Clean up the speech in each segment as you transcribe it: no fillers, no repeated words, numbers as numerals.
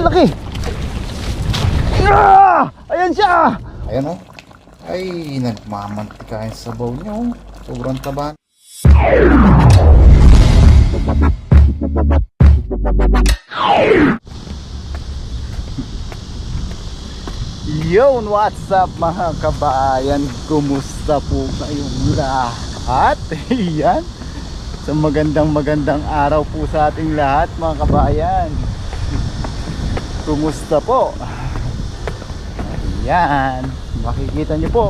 Ang laki. Ayan siya. Ayan o. Ay, nagmamantika yung sabaw niya o. Sobrang taba. Yun, what's up mga kabayan? Kumusta po kayong lahat? Ayan. So magandang araw po sa ating lahat mga kabayan. Kumusta po? Ayan, makikita nyo po.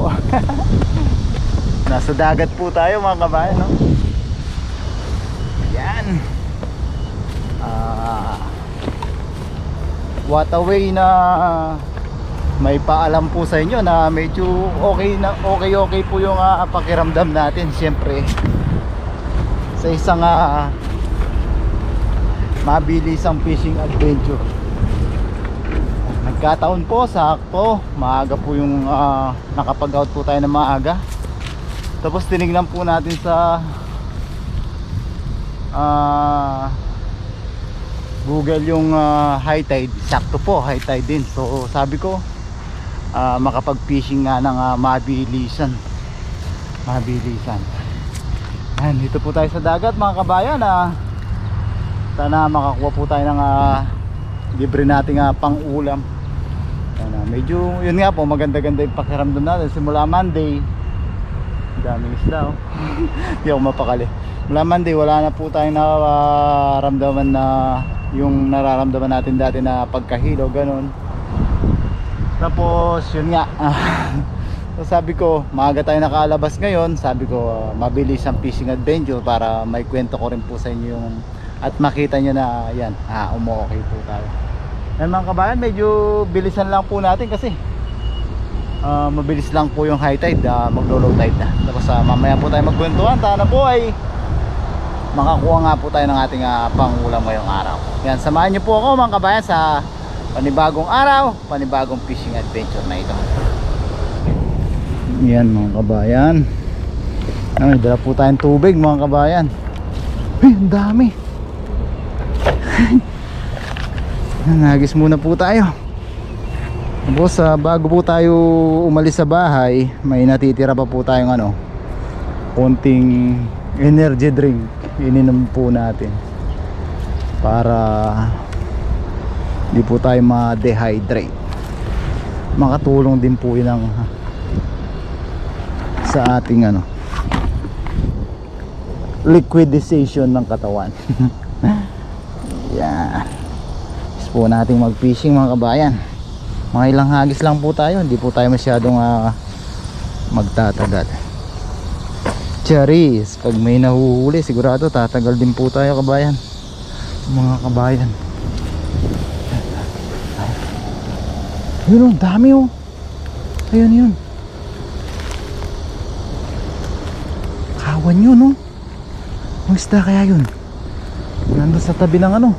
Nasa dagat po tayo mga kabayan, no? Ayan. What a way na may paalam po sa inyo na medyo okay po yung pakiramdam natin. Siyempre sa isang mabilisang fishing adventure. Nagkataon po, sakto maaga po yung nakapag out po tayo ng maaga. Tapos tinignan po natin sa Google yung high tide. Sakto po, high tide din. So sabi ko makapag fishing nga ng mabilisan. Ayan, dito po tayo sa dagat mga kabayan. Sana makakuha po tayo ng libre nating pang ulam. Medyo yun nga po, maganda-ganda yung pakiramdam natin. Simula Monday, daming isda oh. Hindi ako mapakali. Mula Monday wala na po tayong nararamdaman na yung nararamdaman natin dati na pagkahilo, ganun. Tapos yun nga so sabi ko, maaga tayo nakalabas ngayon. Sabi ko, mabilis ang fishing adventure para may kwento ko rin po sa inyo yung, at makita nyo na yan, umu-okay po tayo. Yan mga kabayan, medyo bilisan lang po natin kasi mabilis lang po yung high tide, maglo-low tide na. Tapos mamaya po tayo magkwentuhan. Sana po ay makakuha nga po tayo ng ating pangulam ngayong araw. Yan, samahan nyo po ako mga kabayan sa panibagong araw, panibagong fishing adventure na ito. Yan mga kabayan, ay, dala po tayong tubig mga kabayan. Ay, ang dami. Nagis muna po tayo. Tapos bago po tayo umalis sa bahay, may natitira pa po tayong konting energy drink. Ininom po natin para di po tayo ma-dehydrate. Makatulong din po yun sa ating liquidization ng katawan. Yan. Gusto po natin mag-fishing mga kabayan. Mga ilang hagis lang po tayo, hindi po tayo masyadong magtatagal. Charis, pag may nahuhuli sigurado tatagal din po tayo kabayan. Mga kabayan, yun dami oh. Ayun yun, kawan yun oh. Ang isda kaya yun, nandun sa tabi ng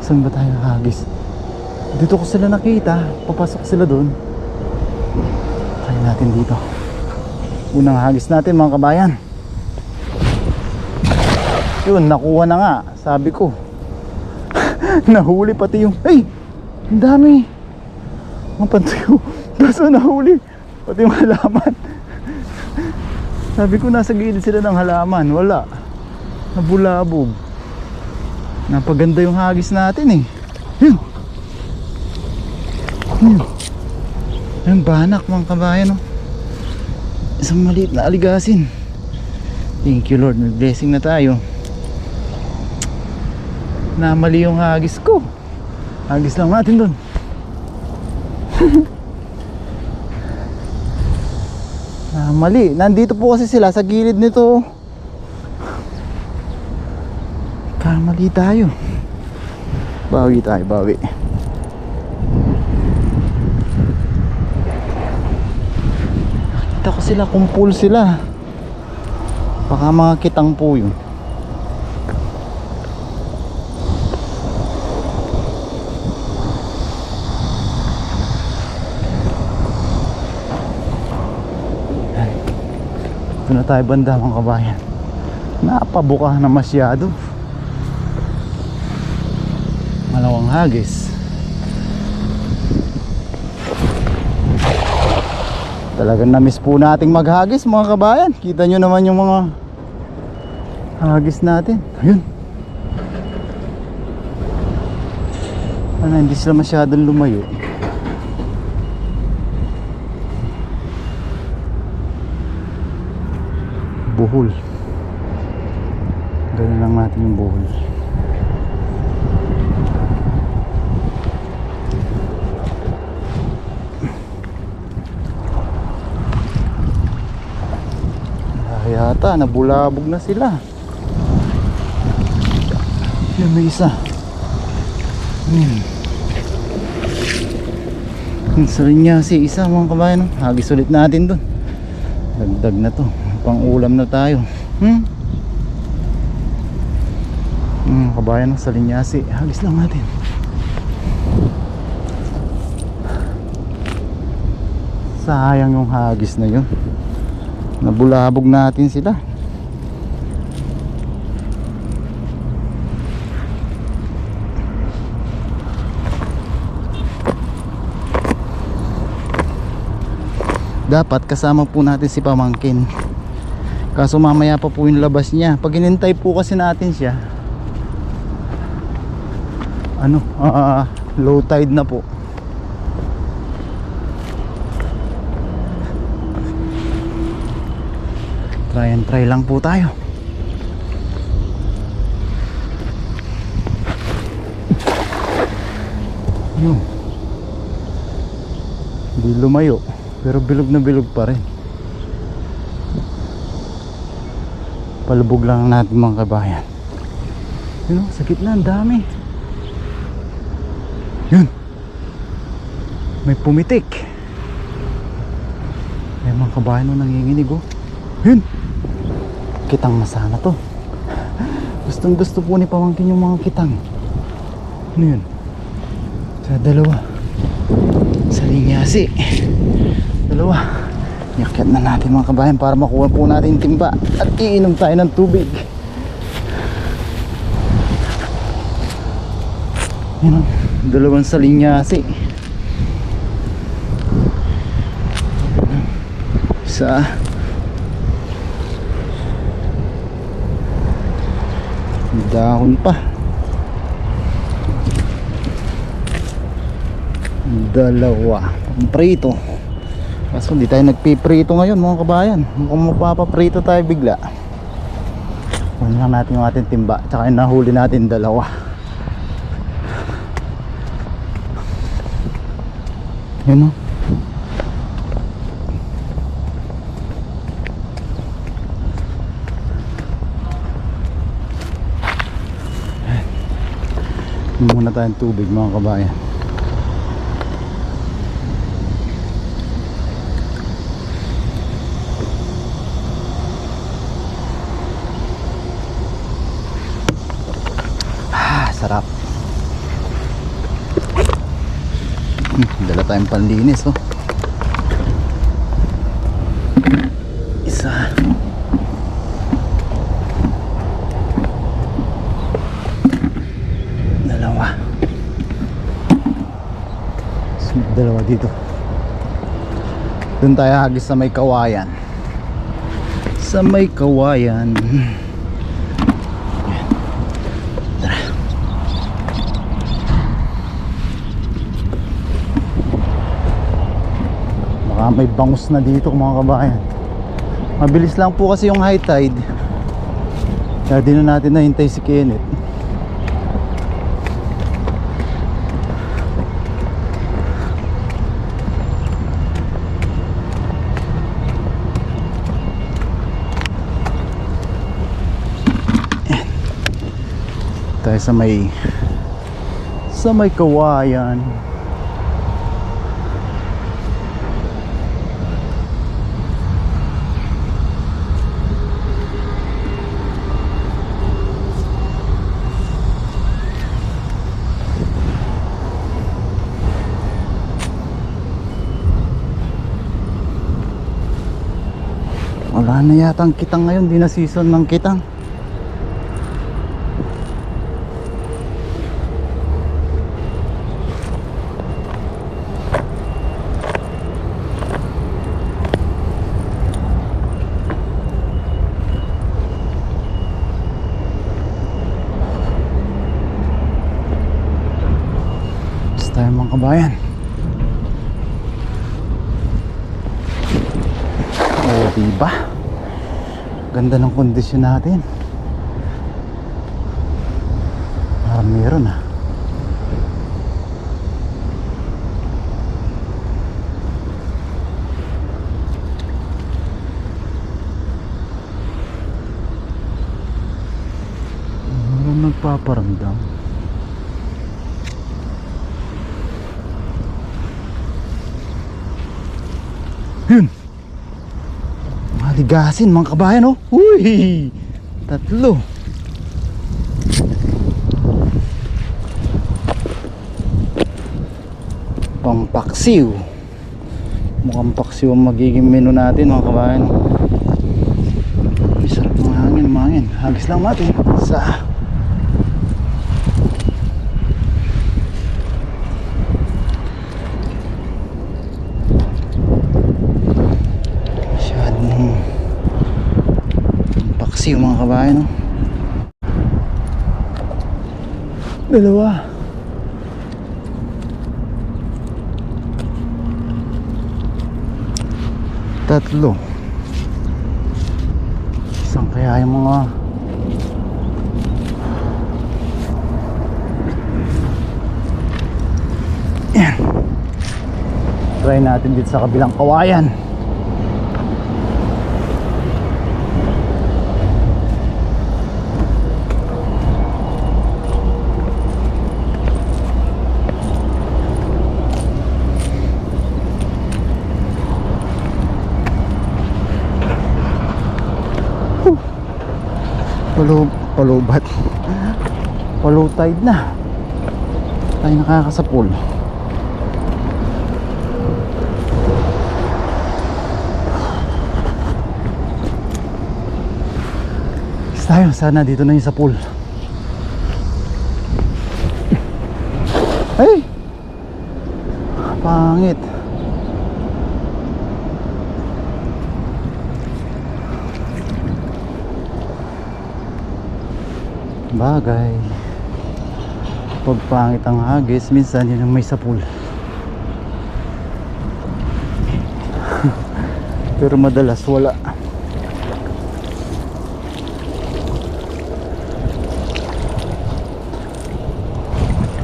saan ba tayo hagis? Dito ko sila nakita, papasok sila doon. Kaya natin dito. Unang hagis natin mga kabayan. Yun, nakuha na nga. Sabi ko nahuli pati yung, ay, ang dami. Mapansin ko, kaso nahuli pati yung halaman. Sabi ko nasa gilid sila ng halaman, wala, nabulabog. Napaganda yung hagis natin eh. Yun, yung banak mga kabayan oh. Isang maliit na aligasin. Thank you Lord, may blessing na tayo. Namali yung hagis ko. Hagis lang natin dun. Namali. Nandito po kasi sila sa gilid nito. Kamali tayo. Bawi tayo, bawi. Nakita ko sila, kumpul sila. Baka mga kitang po yun. Ito na tayo banda mga kabayan. Napabuka na masyado. dalawang hagis. Talagang na-miss po nating maghagis mga kabayan. Kita nyo naman yung mga hagis natin. Ayun. Ano, hindi sila masyadong lumayo. Buhol. Ganun lang natin yung buhol. Yata nabulabog na sila. Yan, may isa. Sa linyasi isa mga kabayan. Hagis ulit natin dun. Dagdag na to. Pang ulam na tayo. Kabayan sa linyasi. Hagis lang natin. Sayang yung hagis na yun. Nabulabog natin sila. Dapat kasama po natin si pamangkin. Kaso mamaya pa po yung labas niya. Pag hinintay po kasi natin siya, low tide na po. Try and try lang po tayo. Hindi lumayo, pero bilog na bilog pa rin. Palubog lang natin mga kabayan. Yun, sa gitna ang dami. Yun, may pumitik. May mga kabayan nanginginig oh. Yun, kitang masana to. Gustong gusto po ni pamangkin yung mga kitang. Ano yun? Sa dalawa. Sa linyasi. Dalawa. Yakyat na natin mga kabayan para makuha po natin timba at iinom tayo ng tubig. Yun, dalawang sa linyasi. Isa. Dahon pa. Dalawa. Prito. Kaso hindi tayo nagpiprito ngayon mga kabayan. Mukhang mapapaprito tayo bigla. Kunin lang natin yung ating timba. Tsaka yung nahuli natin dalawa. Yun o. Muna tayong tubig mga kabayan. Sarap. Dala tayong panlinis oh. Isa. Dalawa dito. Doon tayo hagis sa may kawayan. Sa may kawayan. Tara. Baka may bangus na dito mga kabayan. Mabilis lang po kasi yung high tide. Kaya di na natin nahintay si Kenneth. Tayo sa may kawayan. Wala na yata ang kitang ngayon, di na season ng kitang. tayo mga kabayan. Oh, diba? Ganda ng kondisyon natin. Parang meron ah. Meron nagpaparamdam. Yun. Maligasin mga kabayan oh. Uy! Tatlo. Pampaksiw. Mukhang paksiw ang magiging menu natin mga kabayan. May sarap ng hangin. Hagis lang natin. Paksiw mga kabayan no? Dalawa. Tatlo. Isang kaya yung mga yan. Try natin dito sa kabilang kawayan. Palubat. Low tide na. Tayo nakakasapul. Tayo, sana dito na yung sa pool. Ay! Pangit. Bagay. Pag pangit ang hagis, minsan yun ang may sa pool. Pero madalas wala.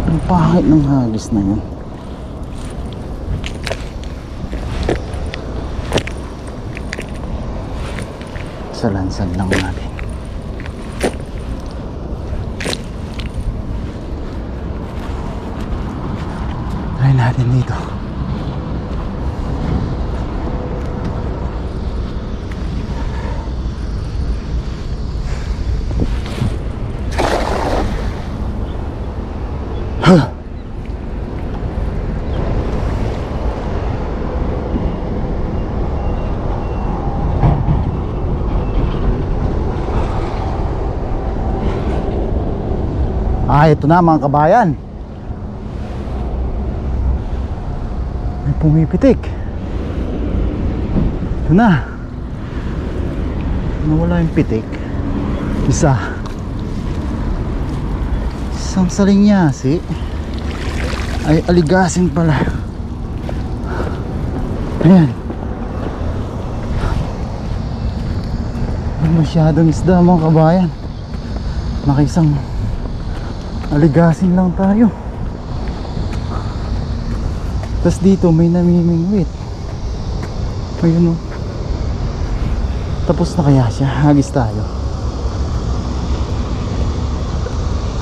Ang pangit ng hagis na yun. Salansan lang natin. Try natin dito. Ito na mga kabayan. May pumipitik. Ito na. Nawala yung pitik. Isang salinyasi. Ay aligasin pala. Ayan. Masyadong isda mga kabayan. Nakaisang aligasin lang tayo. Tapos dito may namimingwit. Ayun o. Tapos na kaya siya. Hagis tayo.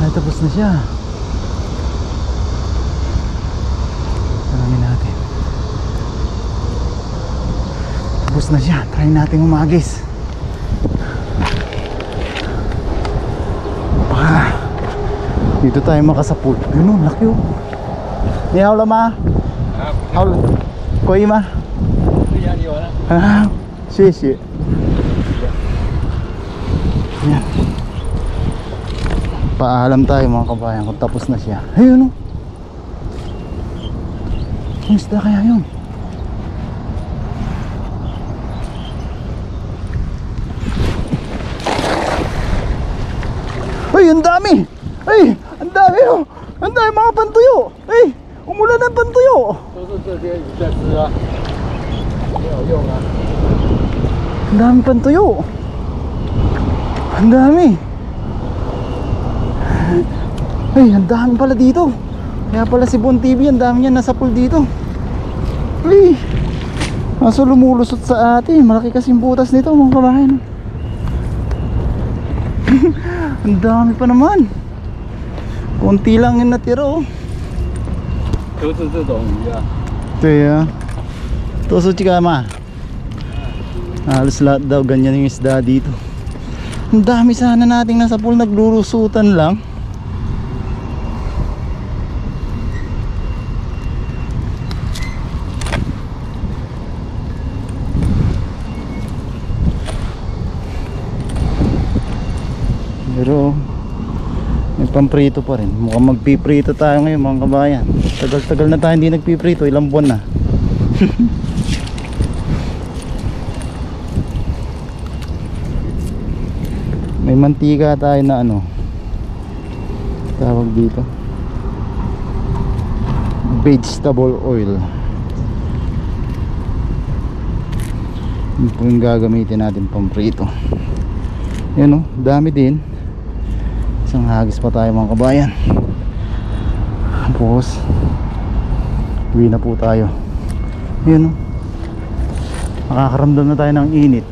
Ay tapos na siya. Tanangin natin. Tapos na siya. Try natin umagis. Dito tayo makasapul. Yun o, laki o. Ni hao la ma? Hao la. Koi ma? Xie xie. Yan. Paalam tayo mga kabayan kung tapos na siya. Ayun o. Ang isda kaya yun? Ay, ang dami! Ay, ang dami oh! Ang dami mga pantuyo! Ay, Umulan ng pantuyo. 都是这些鱼在吃啊，没有用啊。 Ang dami pantuyo. Ang dami. Ay, ang dami pala dito. Kaya pala si Bon TV, ang dami niya nasa pool dito. Ay, kaso lumulusot sa atin. Malaki kasing butas nito mga kabayan. Ang dami pa naman. Kunti lang yung natira oh. 都是这种鱼啊。 Ito ya. Toso chikama. Halos lahat daw ganyan yung isda dito. Ang dami sana nating nasa pool naglulusutan lang. Pero may pamprito pa rin. Mukhang magpiprito tayo ngayon mga kabayan. Tagal-tagal na tayo hindi nagpiprito. Ilang buwan na. May mantika tayo na ano tawag dito, vegetable oil. Yun po yung gagamitin natin pamprito. Yan o, dami din. Isang hagis pa tayo mga kabayan. Tapos uwi na po tayo. Yan o, makakaramdam na tayo ng init.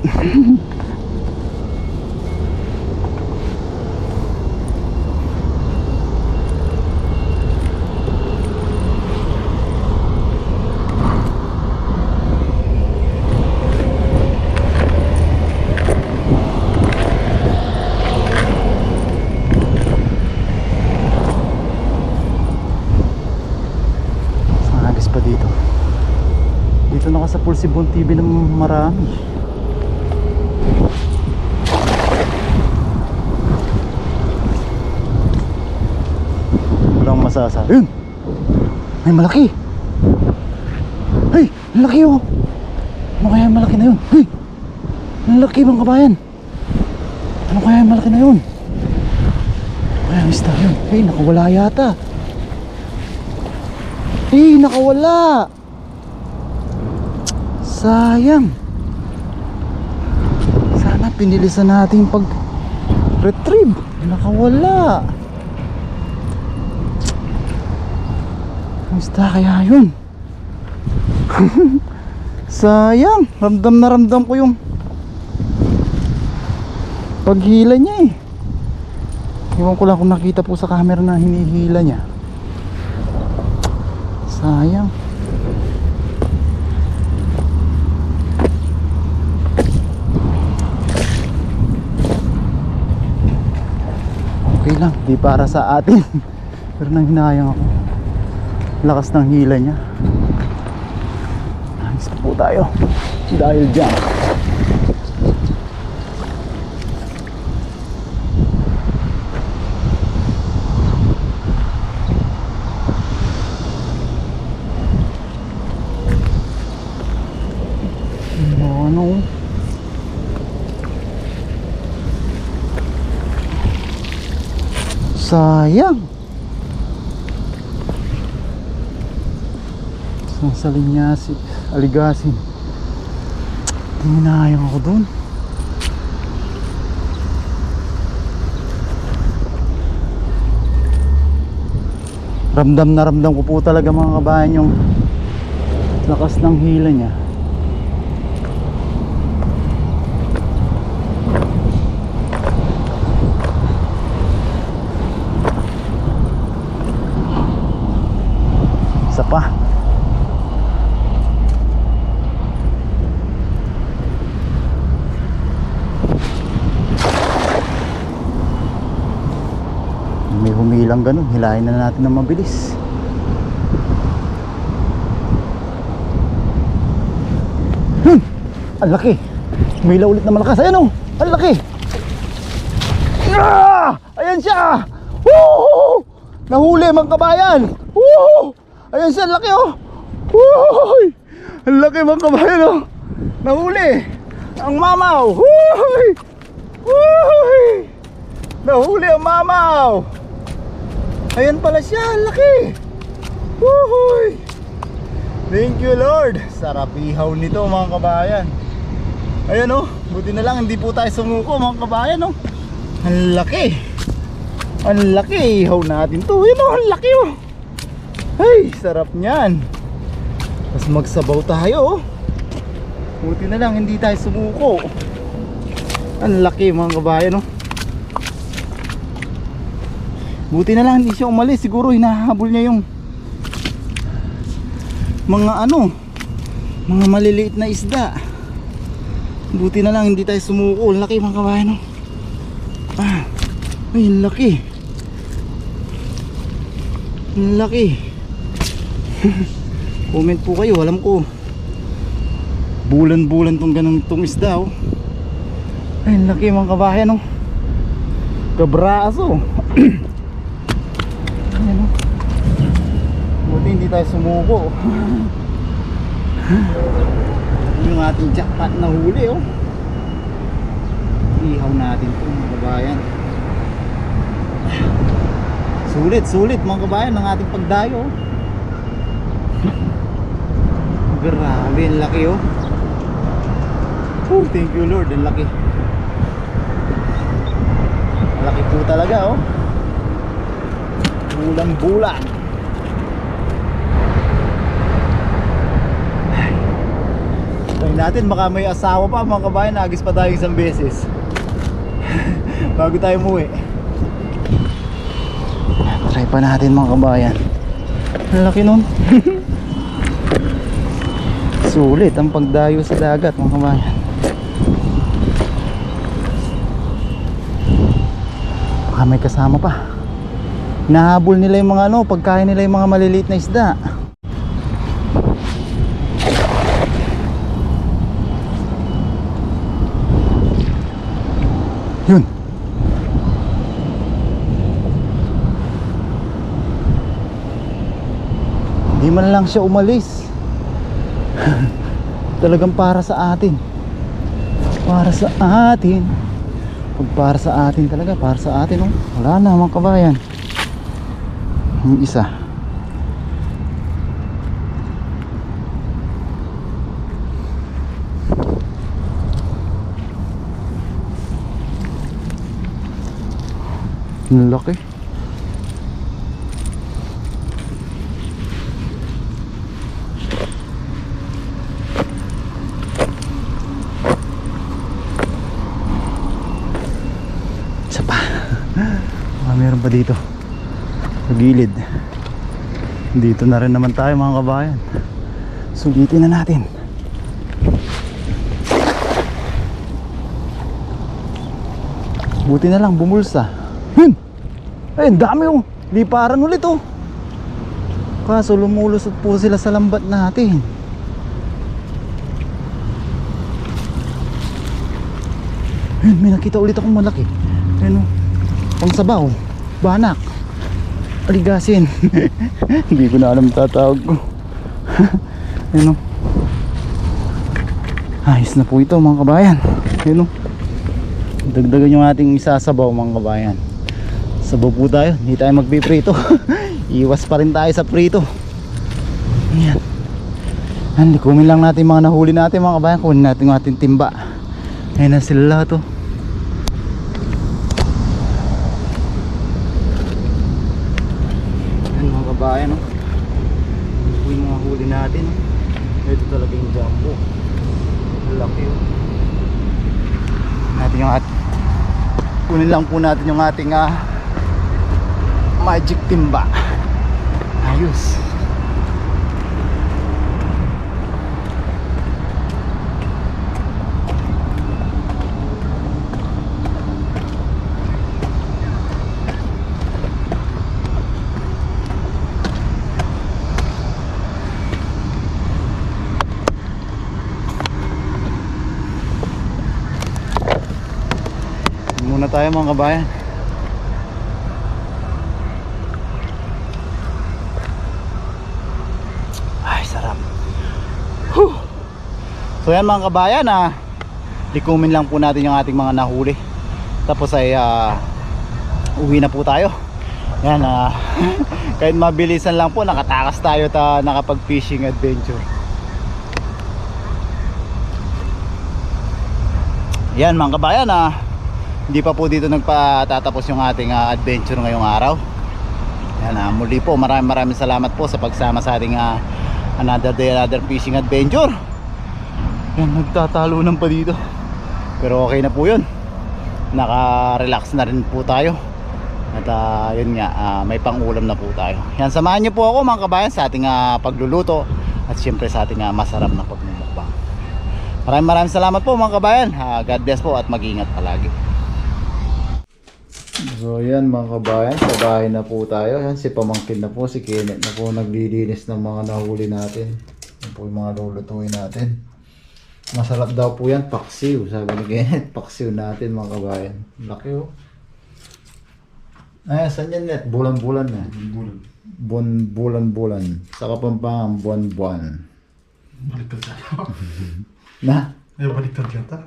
Pa dito. Dito nakasapul si Bon TV ng marami. Walang masasabi. Yun! May malaki! Hey! Ang laki oh! Ano kaya yung malaki na yun? Hey! Ang laki mga kabayan! Ano kaya yung malaki na yun? Ano kaya yung isda yun? Hey! Nakawala yata! Eh, nakawala. Sayang. Sana pinilisan natin pag-retrieve. Nakawala. Ang isda kaya yun? Sayang. Ramdam na ramdam ko yung paghila niya eh. Iwan ko lang kung nakita po sa camera na hinihila niya. Sayang. Okay lang, di para sa atin. Pero nanghinayang ako. Lakas ng hila niya. Nangis po tayo dahil dyan. Ano? Sayang. Sa linyasi, aligasin. Hinayang ako dun. Ramdam na ramdam ko po talaga mga kabayan yung lakas ng hila niya. Isa pa. May humilang ganun, hilahin na natin ng mabilis. Ang laki. Humilaw ulit na malakas. Ayan o, ang laki. Ayan siya. Woo! Nahuli mga kabayan. Woo! Ayan siya, ang laki oh. Woo! Ang laki mga kabayan oh. Nahuli ang mamaw. Woo! Woo! Nahuli ang mamaw. Ayan pala siya, ang laki. Woohoo! Thank you Lord. Sarap ihaw nito mga kabayan. Ayan oh, buti na lang hindi po tayo sumuko mga kabayan oh. Ang laki. Ang laki ihaw natin to. Ayan oh, ang laki oh. Ay, sarap niyan. Tapos magsabaw tayo oh. Buti na lang hindi tayo sumuko. Ang laki mga kabayan oh. Buti na lang hindi siya umalis. Siguro hinahabol niya yung mga mga maliliit na isda. Buti na lang hindi tayo sumuko. Ang laki mga kabayan ay, ang laki. Ang laki. Comment po kayo, alam ko bulan-bulan tong ganitong isda oh. Ay, ang laki mga kabayan kabraso. Ayan oh. Buti hindi tayo sumuko. Yung ating jackpot na huli oh. Ihaw natin ito mga kabayan. Sulit mga kabayan ng ating pagdayo oh. Grabe ang laki oh. Oh, thank you Lord, ang laki. Ang laki po talaga oh. Bulang-bulang. Try natin, baka may asawa pa mga kabayan. Nagis pa tayo isang beses bago tayo umuwi. Try pa natin mga kabayan. Ang laki nun. Sulit ang pagdayo sa dagat mga kabayan. Baka may kasama pa. Nahabol nila yung mga pagkain nila yung mga maliliit na isda. Yun. Hindi man lang siya umalis. Talagang para sa atin. Para sa atin. Pag para sa atin talaga, para sa atin oh. Wala na mga kabayan. Yung isa. Ang laki. Isa pa. Meron pa dito sa gilid. Dito na rin naman tayo mga kabayan. Sulitin na natin. Buti na lang bumulsa. Ay, ang dami oh. Liparan ulit oh. Kaso lumulusot po sila sa lambat natin. Ayun, may nakita ulit akong malaki. Ayun oh. Pangsabaw. Banak. Aligasin. Hindi ko na alam tatawag ko. Ayun oh. Ayos na po ito mga kabayan. Ayun oh. Dagdagan yung ating isasabaw mga kabayan. Sabaw po tayo, hindi tayo magpiprito. Iwas pa rin tayo sa prito. Ayan. Likumin lang natin mga nahuli natin mga kabayan. Kunin natin yung ating timba. Ayan na sila lahat oh. Ayan mga kabayan oh. Yung mga huli natin oh. Ito talaga yung jumbo. Laki oh. Natin yung kunin lang po natin yung ating magic timba. Ayos. Muna tayo mga kabayan. So yan mga kabayan, likumin lang po natin yung ating mga nahuli. Tapos ay uwi na po tayo. Yan kahit mabilisan lang po, nakatakas tayo nakapag fishing adventure. Yan mga kabayan, hindi pa po dito nagpatatapos yung ating adventure ngayong araw. Yan, muli po maraming salamat po sa pagsama sa ating another day, another fishing adventure. Yan, nagtatalunan pa dito, pero okay na po yun, naka-relax na rin po tayo. At yun nga, may pangulam na po tayo. Yan, samahan nyo po ako mga kabayan sa ating pagluluto at syempre sa ating masarap na pagmumukbang. Maraming salamat po mga kabayan. God bless po at mag-ingat palagi. So yan mga kabayan, sa bahay na po tayo. Yan, si pamangkin na po, si Kenneth na po naglilinis ng mga nahuli natin. Yan po yung mga lulutuin natin. Masarap daw po yan, paksiw. Sabi ni Kenneth, paksiw natin mga kabayan. Laki oh. Ay, saan yan net? Bulan-bulan na. Bulan-bulan. Sa Kapampangan, buwan-buwan. Baliktad tayo. Na? Ay, baliktad yata.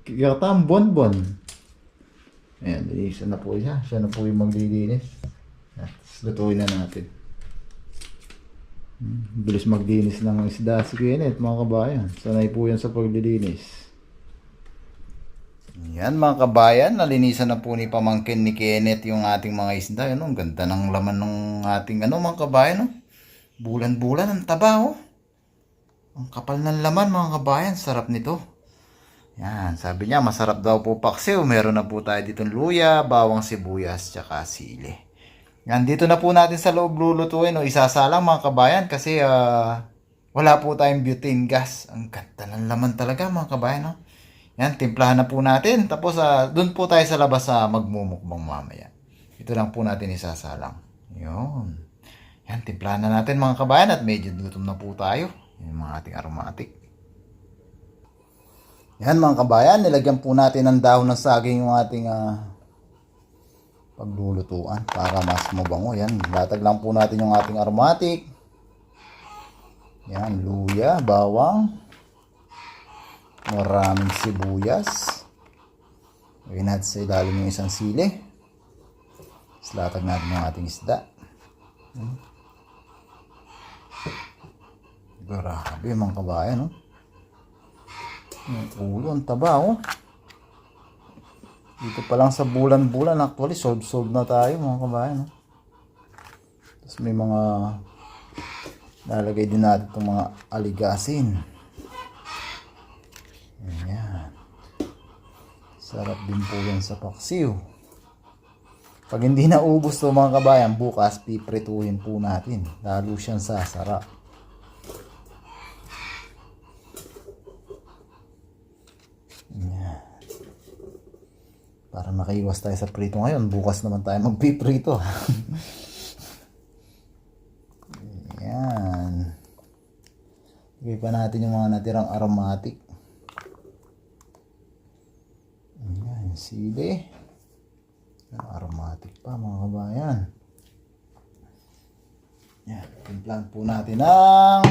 Kaya ang buwan-buwan. Ayan, isa na po siya. Siya na po yung maglilinis. At lutuin na natin. Bilis maglinis ng isda si Kenneth mga kabayan. Sanay po yan sa paglilinis. Yan mga kabayan, nalinisan na po ni pamangkin ni Kenneth yung ating mga isda. Ano, ang ganda ng laman ng ating mga kabayan. No? Bulan-bulan ang taba oh. Ang kapal ng laman mga kabayan, sarap nito. Yan, sabi niya masarap daw po paksiw. Meron na po tayo dito luya, bawang sibuyas, tsaka sili. Yan, dito na po natin sa loob lulutuin o isasalang mga kabayan kasi wala po tayong butane gas. Ang ganda ng laman talaga mga kabayan. No? Yan, timplahan na po natin. Tapos doon po tayo sa labas magmumukbang mamaya. Ito lang po natin isasalang. Yun. Yan, timplahan na natin mga kabayan at medyo gutom na po tayo. Yan mga ating aromatic. Yan mga kabayan, nilagyan po natin ng dahon ng saging yung ating paglulutuan para mas mabango. Yan, latag lang po natin yung ating aromatic. Yan, luya, bawang, maraming sibuyas. Lagyan natin sa ilalim yung isang sili. Tapos latag natin yung ating isda. Grabe mga kabayan, no? Yung ulo, ang taba, oh. Dito pa lang sa bulan-bulan, actually, solve na tayo mga kabayan, no? Tapos may mga lalagay din natin itong mga aligasin. Ayan. Sarap din po yan sa paksiw. Pag hindi na ubos to mga kabayan, bukas piprituhin po natin. Lalo siyang sasarap. Ayan. Para makaiwas tayo sa prito ngayon, bukas naman tayo magpiprito. Ayan. Lagay pa natin yung mga natirang aromatic. Ayan, sili. Aromatic pa mga kabayan. Ayan, timplahan po natin ng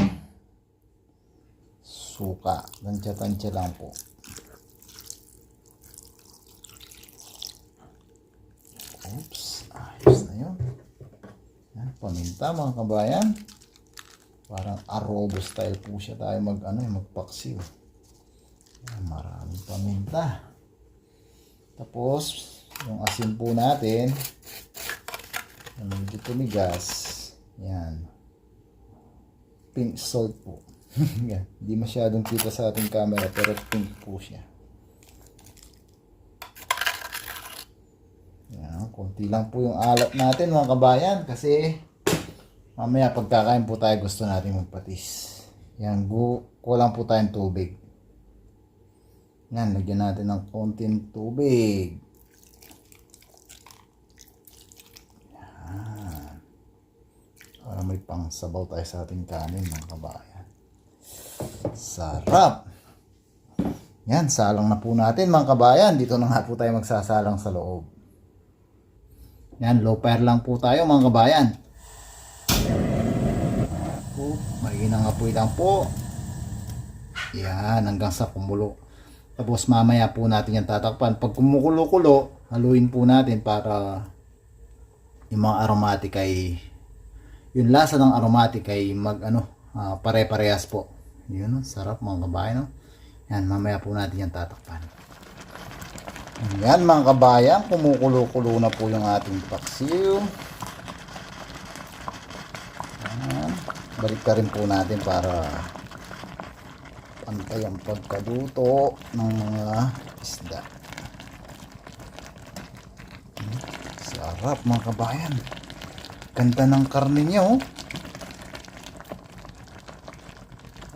suka. Tansya-tansya lang po. Oops, ayos na yun. Ayan, paminta mga kabayan. Parang adobo style po siya tayo magpaksiw. Ayan, maraming paminta. Tapos, yung asin po natin, medyo tumigas. Yan. Pink salt po. Yan. Hindi masyadong kita sa ating camera pero pink po siya. Yan. Konti lang po yung alat natin mga kabayan kasi mamaya pagkakain po tayo gusto natin magpatis. Yan. Kulang po tayong tubig. Yan. Lagyan natin ng konting tubig. Para may pang sabaw tayo sa ating kanin mga kabayan. Sarap! Yan, salang na po natin mga kabayan. Dito na nga po tayo magsasalang sa loob. Yan, low fire lang po tayo mga kabayan. Mahina nga po ilang po. Yan, hanggang sa kumulo. Tapos mamaya po natin yan tatakpan. Pag kumukulo-kulo, haluin po natin para yung mga aromatic ay yung lasa ng aromatic ay pare-parehas po. Yun, sarap mga kabayan, no? Yan, mamaya po natin yan tatakpan. Yan mga kabayan, kumukulo-kulo na po yung ating paksiw. Yan. Balik ka rin po natin para pantay ang pagkaluto ng mga isda. Sarap mga kabayan. Ganda ng karne niya, oh.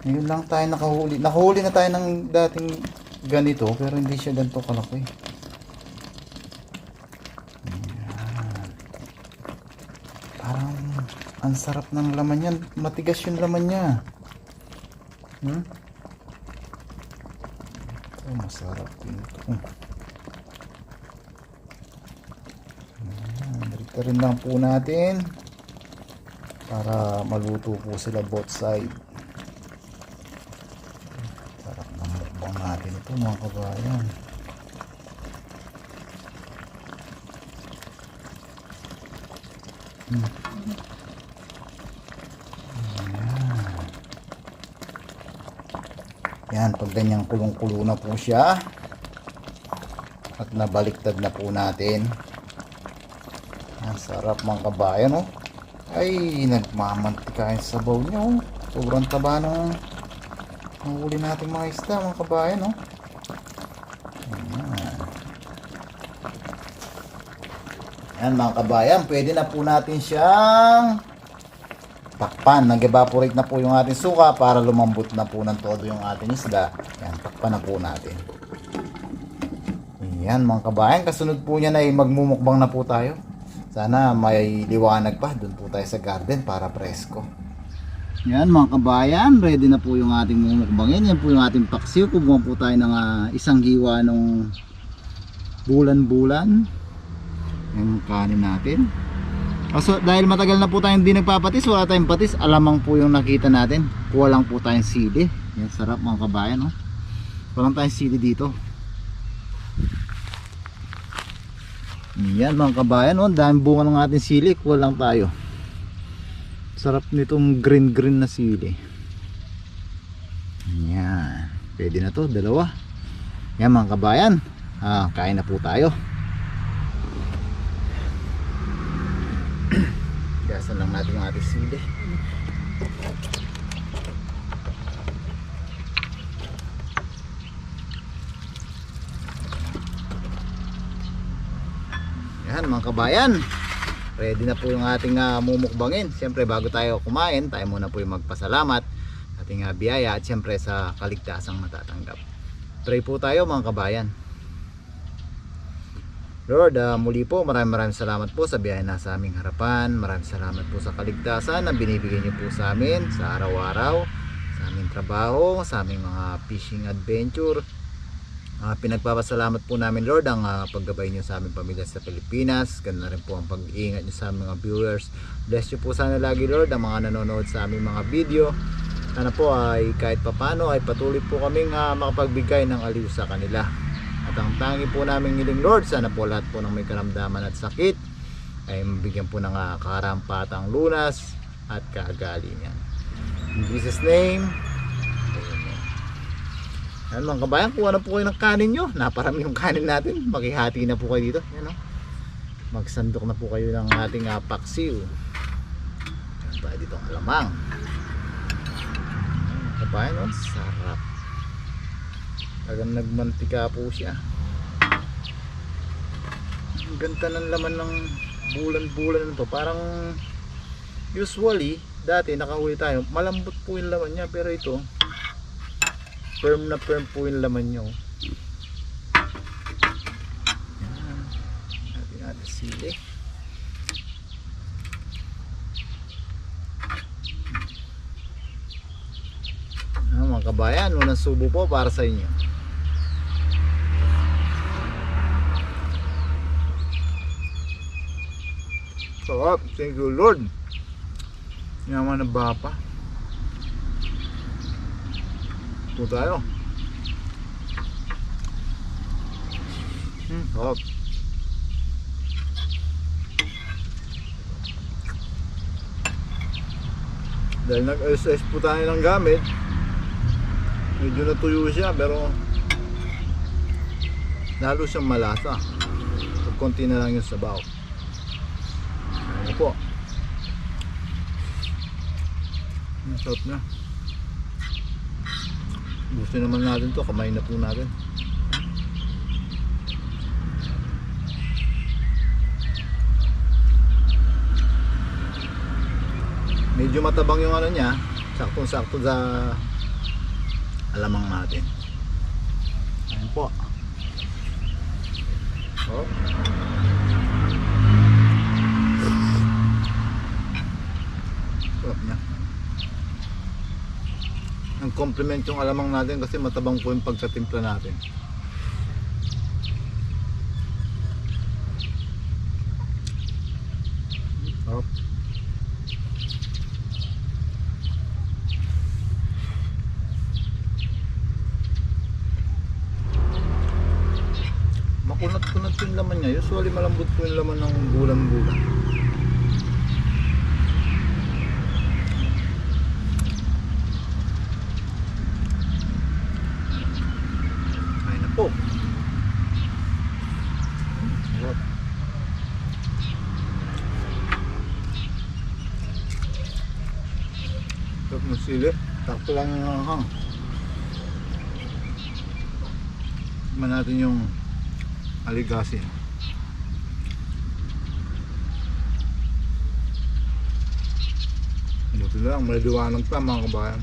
Ngayon lang tayo nakahuli. Nakahuli na tayo ng dating ganito, pero hindi siya ganito kalaki. Ayan. Parang ang sarap ng laman yan. Matigas yung laman niya. Ito, masarap din ito. Dito rin lang po natin para maluto po sila both side. Sarap ng mukbang natin ito mga kabayan. Yan, pag ganyang kulong-kulo na po siya at nabaliktad na po natin. Ang sarap mga kabayan, oh. Ay, nagmamantika yung sabaw niya, oh. Sobrang taba ng huli natin mga isda mga kabayan, oh. Ayan. Yan mga kabayan, pwede na po natin siyang takpan. Nag-evaporate na po yung ating suka para lumambot na po ng todo yung ating isda. Yan, takpan na po natin. Yan mga kabayan, kasunod po niyan ay magmumukbang na po tayo. Sana may liwanag pa. Doon po tayo sa garden para presko. Yan mga kabayan, ready na po yung ating mumukbangin. Yan po yung ating paksiw. Kumuha po tayo ng isang hiwa ng bulan-bulan. Yung kanin natin. So, dahil matagal na po tayong hindi nagpapatis, wala tayong patis, alamang po yung nakita natin. Kuha lang po tayong sili. Yan, sarap mga kabayan, no? Walang tayong sili dito. Yan mga kabayan, no? Daming bunga ng ating sili, kuha lang tayo. Sarap nitong green na sili. Yan, pwede na to, dalawa. Yan mga kabayan, kain na po tayo. Gasan lang natin yung ating sili. Yan mga kabayan, ready na po yung ating mumukbangin. Siyempre bago tayo kumain, tayo muna po yung magpasalamat ating biyaya at siyempre sa kaligtasang matatanggap. Pray po tayo mga kabayan. Lord, muli po maraming salamat po sa biyaya na sa aming harapan. Maraming salamat po sa kaligtasan na binibigay niyo po sa amin sa araw-araw, sa aming trabaho, sa aming mga fishing adventure. Pinagpapasalamat po namin Lord ang paggabay niyo sa aming pamilya sa Pilipinas. Ganun na rin po ang pag-iingat niyo sa aming mga viewers. Bless niyo po sana lagi Lord ang mga nanonood sa aming mga video. Sana po ay kahit papano ay patuloy po kaming makapagbigay ng aliw sa kanila. At ang tangi po namin hiling Lord, sana po lahat po ng may karamdaman at sakit ay mabigyan po ng karampatang lunas at kagalingan. In Jesus name, amen. Yan mga kabayan, kuha na po kayo ng kanin nyo. Naparami yung kanin natin. Makihati na po kayo dito. Yan, no? Magsandok na po kayo ng ating paksiw. Yan pa dito ang alamang. Yan mga kabayan, no? Sarap. Tagang nagmantika po siya. Ang ganda ng laman ng bulan-bulan nito. Parang usually dati nakahuli tayo, malambot po yung laman niya, pero ito firm na firm po yung laman niya. Yan. Natin sili. Mga kabayan, unang subo po para sa inyo. Sarap, thank you Lord. Yaman na bapa. Ito tayo. Sarap. Dahil nag-SS po tayo ng gamit, medyo natuyo siya pero lalo siyang malasa. Pag konti na lang yung sabaw. Ano po. Ang sarap na. Gusto naman natin to, kamay na po natin. Medyo matabang yung ano niya, saktong-sakto sa alamang natin. Ayan po. Oh. Sarap niya. Ang compliment yung alamang natin kasi matabang po yung pagkatimpla natin. Sarap. Makunat-kunat yung laman niya. Usually malambot po yung laman ng gulang-gulang. Ay na po. Sarap. Sarap ng sili. Takto lang yung hanghang. Tignan natin yung aligasin. Buti na lang, maliwanag pa mga kabayan.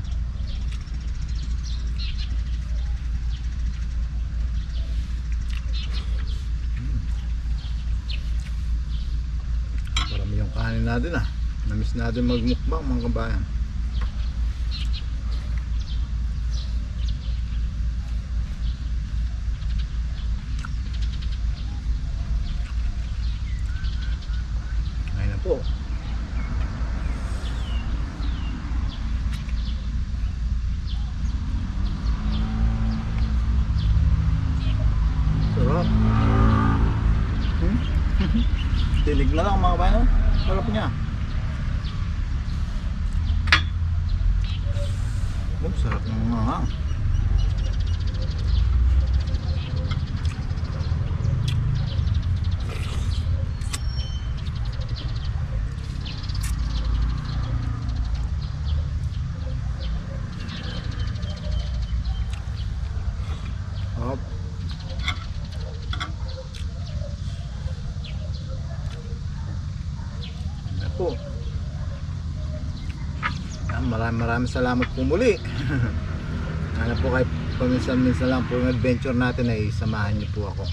Parami yung kanin natin ah. Namiss natin magmukbang mga kabayan. Po. Sarap. Tilig na lang mga kabayan. Sarap niya. Sarap ng mga. Hop. Ano po. Maraming salamat po muli. Ano po kahit paminsan-minsan lang po yung adventure natin ay samahan niyo po ako.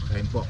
Kain po.